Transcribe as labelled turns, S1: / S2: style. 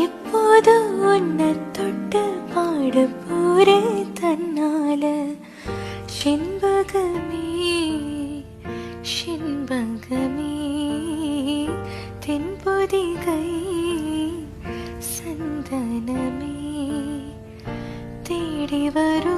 S1: எப்போது உன்னை தொட்டு பாட போரே தன்னால செண்பகமே செண்பகமே தென்பொதிகை சந்தனமே தேடி வரும்